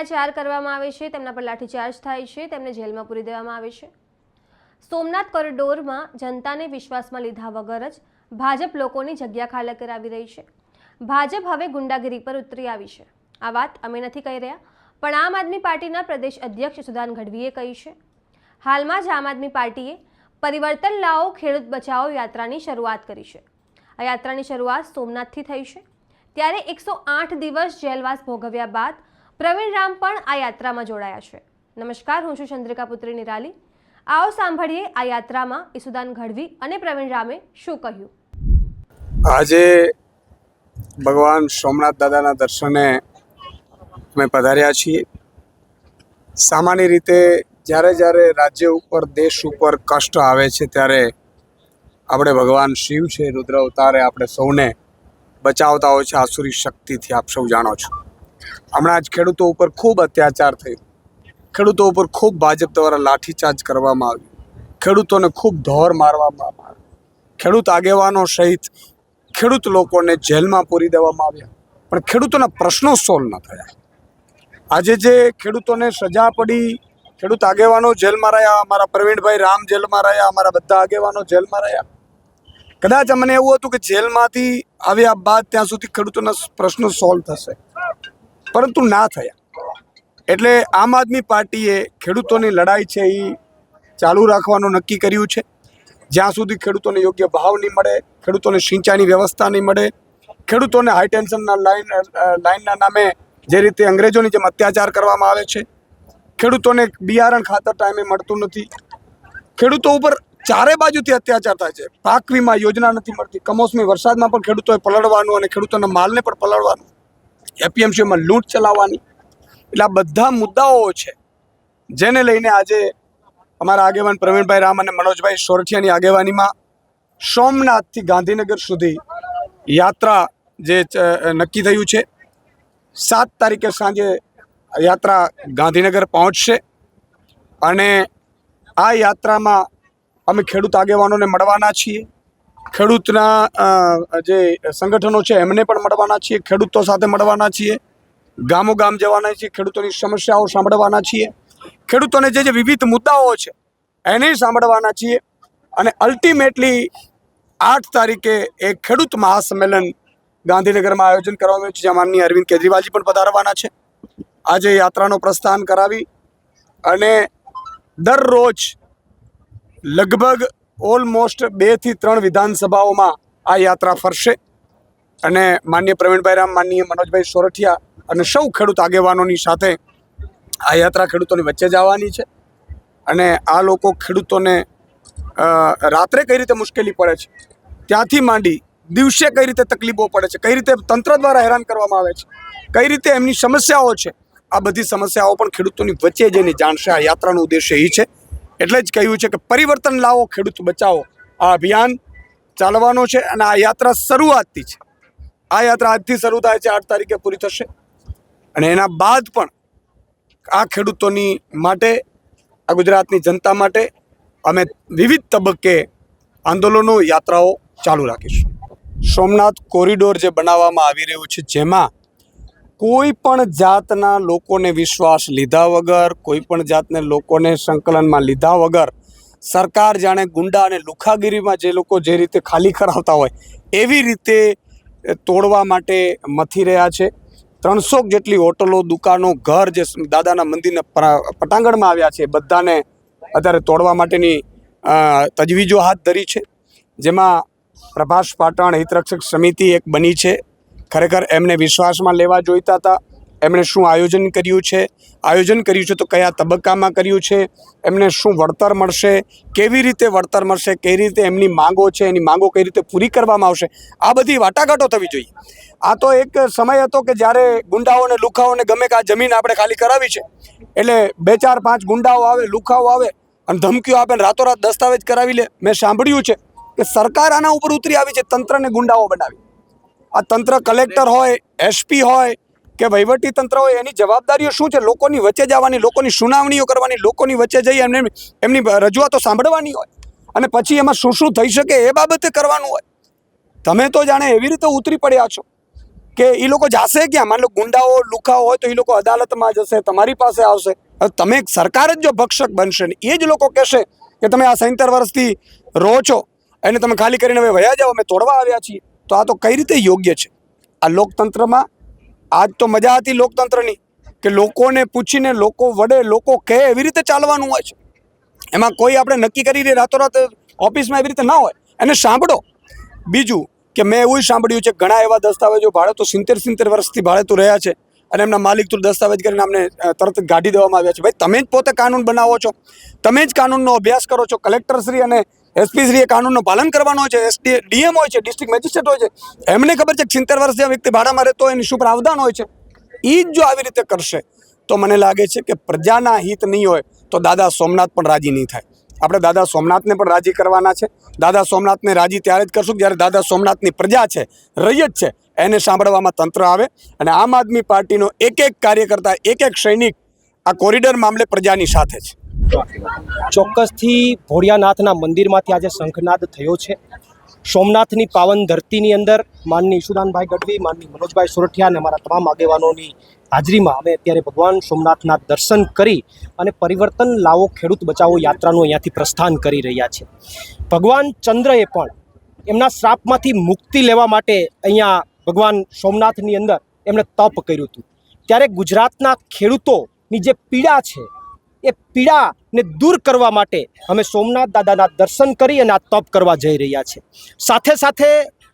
અત્યાચાર કરવામાં આવે છે, તેમના પર લાઠીચાર્જ થાય છે, તેમને જેલમાં પૂરી દેવામાં આવે છે। સોમનાથ કોરિડોરમાં જનતાને વિશ્વાસમાં લીધા વગર જ ભાજપ લોકોની જગ્યા ખાલી કરાવી રહી છે। ભાજપ હવે ગુંડાગીરી પર ઉતરી આવી છે। આ વાત અમે નથી કહી રહ્યા, પણ આમ આદમી પાર્ટીના પ્રદેશ અધ્યક્ષ સુદાન ગઢવીએ કહી છે। હાલમાં જ આમ આદમી પાર્ટીએ પરિવર્તન લાવો ખેડૂત બચાવો યાત્રાની શરૂઆત કરી છે। આ યાત્રાની શરૂઆત સોમનાથથી થઈ છે, ત્યારે 108 દિવસ જેલવાસ ભોગવ્યા બાદ પ્રવીણ રામ પણ આ યાત્રામાં જોડાયા છે। નમસ્કાર, હું છું ચંદ્રિકા પુત્રી નિરાલી। आओ सांभळीए आ यात्रा में ईसुदान गढ़वी અને પ્રવીણ રામે શું કહ્યું। આજે ભગવાન સોમનાથ દાદાના દર્શને અમે પધાર્યા છીએ। સામાન્ય રીતે જ્યારે જ્યારે રાજ્ય ઉપર દેશ ઉપર કષ્ટ આવે છે ત્યારે આપણે ભગવાન શિવ છે, રુદ્ર અવતારે આપણે સૌને બચાવતા હોય છે આસુરી શક્તિથી। આપ સૌ જાણો છો, હમણાં જ ખેડૂતો ઉપર ખૂબ અત્યાચાર થયો, ખેડૂતો ઉપર ખૂબ ભાજપ દ્વારા લાઠીચાર્જ કરવામાં આવ્યું, ખેડૂતોને ખૂબ ધોર મારવામાં આવ્યા, ખેડૂત આગેવાનો સહિત ખેડૂત લોકોને જેલમાં પૂરી દેવામાં આવ્યા, પણ ખેડૂતોના પ્રશ્નો સોલ્વ ન થયા। આજે જે ખેડૂતોને સજા પડી, ખેડૂત આગેવાનો જેલમાં રહ્યા, અમારા પ્રવીણભાઈ રામ જેલમાં રહ્યા, અમારા બધા આગેવાનો જેલમાં રહ્યા। કદાચ અમને એવું હતું કે જેલમાંથી આવ્યા બાદ ત્યાં સુધી ખેડૂતોના પ્રશ્નો સોલ્વ થશે, પરંતુ ના થયા। એટલે આમ આદમી પાર્ટીએ ખેડૂતોની લડાઈ છે એ ચાલુ રાખવાનું નક્કી કર્યું છે। જ્યાં સુધી ખેડૂતોને યોગ્ય ભાવ નહીં મળે, ખેડૂતોને સિંચાઈની વ્યવસ્થા નહીં મળે, ખેડૂતોને હાઈ ટેન્શનના લાઇનના નામે જે રીતે અંગ્રેજોની જેમ અત્યાચાર કરવામાં આવે છે, ખેડૂતોને બિયારણ ખાતર ટાઈમે મળતું નથી, ખેડૂતો ઉપર ચારે બાજુથી અત્યાચાર થાય છે, પાક વીમા યોજના નથી મળતી, કમોસમી વરસાદમાં પણ ખેડૂતોએ પલળવાનું અને ખેડૂતોના માલને પણ પલળવાનું, એપીએમસીમાં લૂંટ ચલાવવાની। એટલે આ બધા મુદ્દાઓ છે જેને લઈને આજે અમારા આગેવાન પ્રવીણભાઈ રામ અને મનોજભાઈ સોરઠિયાની આગેવાનીમાં સોમનાથથી ગાંધીનગર સુધી યાત્રા જે નક્કી થયું છે। 7 તારીખે સાંજે યાત્રા ગાંધીનગર પહોંચશે અને આ યાત્રામાં અમે ખેડૂત આગેવાનોને મળવાના છીએ, ખેડૂતના જે સંગઠનો છે એમને પણ મળવાના છીએ, ખેડૂતો સાથે મળવાના છીએ, ગામો ગામ જવાના છીએ, ખેડૂતોની સમસ્યાઓ સાંભળવાના છીએ, ખેડૂતોને જે વિવિધ મુદ્દાઓ છે એને સાંભળવાના છીએ અને અલ્ટિમેટલી 8 તારીખે એક ખેડૂત મહાસંમેલન ગાંધીનગરમાં આયોજન કરવામાં આવ્યું છે, જ્યાં માનનીય અરવિંદ કેજરીવાલજી પણ પધારવાના છે। આજે યાત્રાનો પ્રસ્થાન કરાવી અને દરરોજ લગભગ ઓલમોસ્ટ 2 થી 3 વિધાનસભાઓમાં આ યાત્રા ફરશે અને માનનીય પ્રવીણભાઈ રામ, માનનીય મનોજભાઈ સોરઠિયા અને સૌ ખેડૂત આગેવાનોની સાથે આ યાત્રા ખેડૂતોની વચ્ચે જવાની છે। અને આ લોકો ખેડૂતોને રાત્રે કઈ રીતે મુશ્કેલી પડે છે, ત્યાંથી માંડી દિવસે કઈ રીતે તકલીફો પડે છે, કઈ રીતે તંત્ર દ્વારા હેરાન કરવામાં આવે છે, કઈ રીતે એમની સમસ્યાઓ છે, આ બધી સમસ્યાઓ પણ ખેડૂતોની વચ્ચે જઈને જાણશે। આ યાત્રાનો ઉદ્દેશ્ય એ છે, એટલે જ કહ્યું છે કે પરિવર્તન લાવો ખેડૂત બચાવો આ અભિયાન ચાલવાનો છે અને આ યાત્રા શરૂઆતથી છે। આ યાત્રા આજથી શરૂ થાય છે, 8 તારીખે પૂરી થશે અને એના બાદ પણ આ ખેડૂતોની માટે, આ ગુજરાતની જનતા માટે અમે વિવિધ તબક્કે આંદોલનો, યાત્રાઓ ચાલુ રાખીશું। સોમનાથ કોરિડોર જે બનાવવામાં આવી રહ્યું છે, જેમાં કોઈ પણ જાતના લોકોને વિશ્વાસ લીધા વગર, કોઈ પણ જાતને લોકોને સંકલનમાં લીધા વગર સરકાર જાણે ગુંડા અને લુખાગીરીમાં જે લોકો જે રીતે ખાલી કરાવતા હોય એવી રીતે તોડવા માટે મથી રહ્યા છે। 300 જેટલી હોટલો, દુકાનો, ઘર જે દાદાના મંદિરના પટાંગણમાં આવ્યા છે બધાને અત્યારે તોડવા માટેની તજવીજો હાથ ધરી છે, જેમાં પ્રભાસ પાટણ હિતરક્ષક સમિતિ એક બની છે। ખરેખર એમને વિશ્વાસમાં લેવા જોઈતા હતા, એમણે શું આયોજન કર્યું છે તો કયા તબક્કામાં કર્યું છે, એમને શું વળતર મળશે, કેવી રીતે વળતર મળશે, કઈ રીતે એમની માંગો છે એની માંગો કઈ રીતે પૂરી કરવામાં આવશે, આ બધી વાટાઘાટો થવી જોઈએ। આ તો એક સમય હતો કે જ્યારે ગુંડાઓને, લુખાઓને ગમે કે આ જમીન આપણે ખાલી કરાવી છે એટલે 2 4 5 ગુંડાઓ આવે, લુખાઓ આવે અને ધમકીઓ આપે, રાતોરાત દસ્તાવેજ કરાવી લે। મેં સાંભળ્યું છે કે સરકાર આના ઉપર ઉતરી આવી છે, તંત્રને ગુંડાઓ બનાવી। આ તંત્ર કલેક્ટર હોય, એસપી હોય કે વહીવટી તંત્ર હોય, એની જવાબદારીઓ શું છે? લોકોની વચ્ચે જવાની, લોકોની સુનાવણીઓ કરવાની, લોકોની વચ્ચે જઈ એમની રજૂઆતો સાંભળવાની હોય અને પછી એમાં શું શું થઈ શકે એ બાબતે કરવાનું હોય। તમે તો જાણે એવી રીતે ઉતરી પડ્યા છો કે એ લોકો જાશે ક્યાં? માની લો ગુંડાઓ લુખાઓ હોય તો એ લોકો અદાલતમાં જશે, તમારી પાસે આવશે. હવે તમે સરકાર જ જો ભક્ષક બનશે ને એ જ લોકો કહેશે કે તમે આ 70 વર્ષથી રહો છો અને તમે ખાલી કરીને હવે વયા જાઓ, અમે તોડવા આવ્યા છીએ, તો આ તો કઈ રીતે યોગ્ય છે? આ લોકતંત્રમાં આજ તો મજા હતી લોકતંત્રની કે લોકોને પૂછીને, લોકો વડે, લોકો કહે એવી રીતે ચાલવાનું હોય છે. એમાં કોઈ આપણે નક્કી કરી રાતોરાત ઓફિસમાં એવી રીતે ના હોય. એને સાંભળો. બીજું કે મેં એવું સાંભળ્યું છે ઘણા એવા દસ્તાવેજો ભાડે 70 વર્ષથી ભાડેતું રહ્યા છે અને એમના માલિક થ્રુ દસ્તાવેજ કરીને અમને તરત જ કાઢી દેવામાં આવ્યા છે. ભાઈ તમે જ પોતે કાનૂન બનાવો છો, તમે જ કાનૂનનો અભ્યાસ કરો છો. કલેક્ટરશ્રી અને એસપીશ્રીએ કાનૂનનું પાલન કરવાનું હોય છે. ડીએમ હોય છે, ડિસ્ટ્રિક્ટ મેજિસ્ટ્રેટ હોય છે, એમને ખબર છે કે 70 વર્ષ જે વ્યક્તિ ભાડામાં રહેતો હોય એની શું પ્રાવધાન હોય છે. એ જ જો આવી રીતે કરશે તો મને લાગે છે કે પ્રજાના હિત નહીં હોય તો દાદા સોમનાથ પણ રાજી નહીં થાય. આપણે દાદા સોમનાથને પણ રાજી કરવાના છે. દાદા સોમનાથને રાજી ત્યારે જ કરશું જ્યારે દાદા સોમનાથની પ્રજા છે, રૈયત છે, એને સાંભળવામાં તંત્ર આવે. અને આમ આદમી પાર્ટીનો એક કાર્યકર્તા, એક સૈનિક આ કોરિડોર મામલે પ્રજાની સાથે છે. ચોક્કસથી ભોળિયાનાથના મંદિરમાંથી આજે શંખનાદ થયો છે. સોમનાથની પાવન ધરતીની અંદર માનની ઈશુદાનભાઈ ગઢવી, માનની મનોજભાઈ સોરઠિયા અને અમારા તમામ આગેવાનોની હાજરીમાં અમે અત્યારે ભગવાન સોમનાથના દર્શન કરી અને પરિવર્તન લાવો ખેડૂત બચાવો યાત્રાનું અહીંયાથી પ્રસ્થાન કરી રહ્યા છે. ભગવાન ચંદ્રએ પણ એમના શ્રાપમાંથી મુક્તિ લેવા માટે અહીંયા ભગવાન સોમનાથની અંદર એમણે તપ કર્યું હતું. ત્યારે ગુજરાતના ખેડૂતોની જે પીડા છે એ પીડાને દૂર કરવા માટે અમે સોમનાથ દાદાના દર્શન કરી અને આ તપ કરવા જઈ રહ્યા છે. સાથે સાથે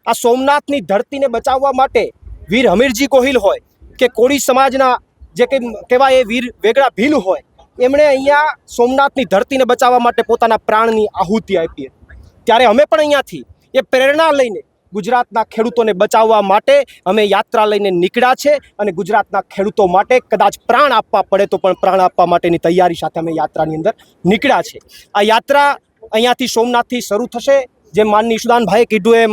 આ સોમનાથની ધરતીને બચાવવા માટે વીર હમીરજી ગોહિલ હોય કે કોળી સમાજના જે કંઈ કહેવાય એ વીર વેગળા ભીલ હોય, એમણે અહીંયા સોમનાથની ધરતીને બચાવવા માટે પોતાના પ્રાણની આહુતિ આપી હતી. ત્યારે અમે પણ અહીંયાથી એ પ્રેરણા લઈને ગુજરાતના ખેડૂતોને બચાવવા માટે અમે યાત્રા લઈને નીકળ્યા છે અને ગુજરાતના ખેડૂતો માટે કદાચ પ્રાણ આપવા પડે તો પણ પ્રાણ આપવા માટેની તૈયારી સાથે અમે યાત્રાની અંદર નીકળ્યા છે. આ યાત્રા અહીંયાથી સોમનાથથી શરૂ થશે. જેમ માનની ઈશુદાનભાઈએ કીધું એમ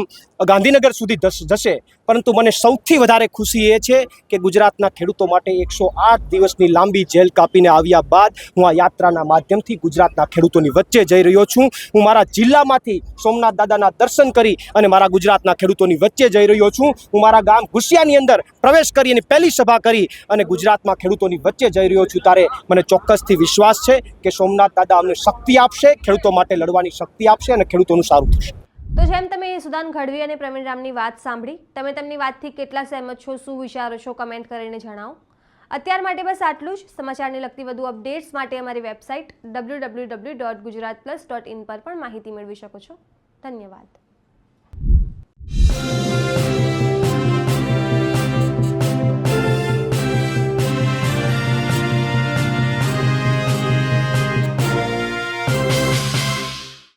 ગાંધીનગર સુધી જશે. પરંતુ મને સૌથી વધારે ખુશી એ છે કે ગુજરાતના ખેડૂતો માટે 108 દિવસની લાંબી જેલ કાપીને આવ્યા બાદ હું આ યાત્રાના માધ્યમથી ગુજરાતના ખેડૂતોની વચ્ચે જઈ રહ્યો છું. હું મારા જિલ્લામાંથી સોમનાથ દાદાના દર્શન કરી અને મારા ગુજરાતના ખેડૂતોની વચ્ચે જઈ રહ્યો છું. હું મારા ગામ ઘુસિયાની અંદર પ્રવેશ કરી અને પહેલી સભા કરી અને ગુજરાતમાં ખેડૂતોની વચ્ચે જઈ રહ્યો છું. ત્યારે મને ચોક્કસથી વિશ્વાસ છે કે સોમનાથ દાદા અમને શક્તિ આપશે, ખેડૂતો માટે લડવાની શક્તિ આપશે અને ખેડૂતોનું સારું થશે. તો જેમ તમે સુદાન ગઢવી અને પ્રવીણ રામની વાત સાંભળી, તમે તેમની વાતથી કેટલા સહેમત છો, શું વિચારો છો, કમેન્ટ કરીને જણાવો. અત્યાર માટે બસ આટલું જ. સમાચારને લગતી વધુ અપડેટ્સ માટે અમારી વેબસાઇટ www.gujaratplus.in પર પણ માહિતી મેળવી શકો છો. ધન્યવાદ.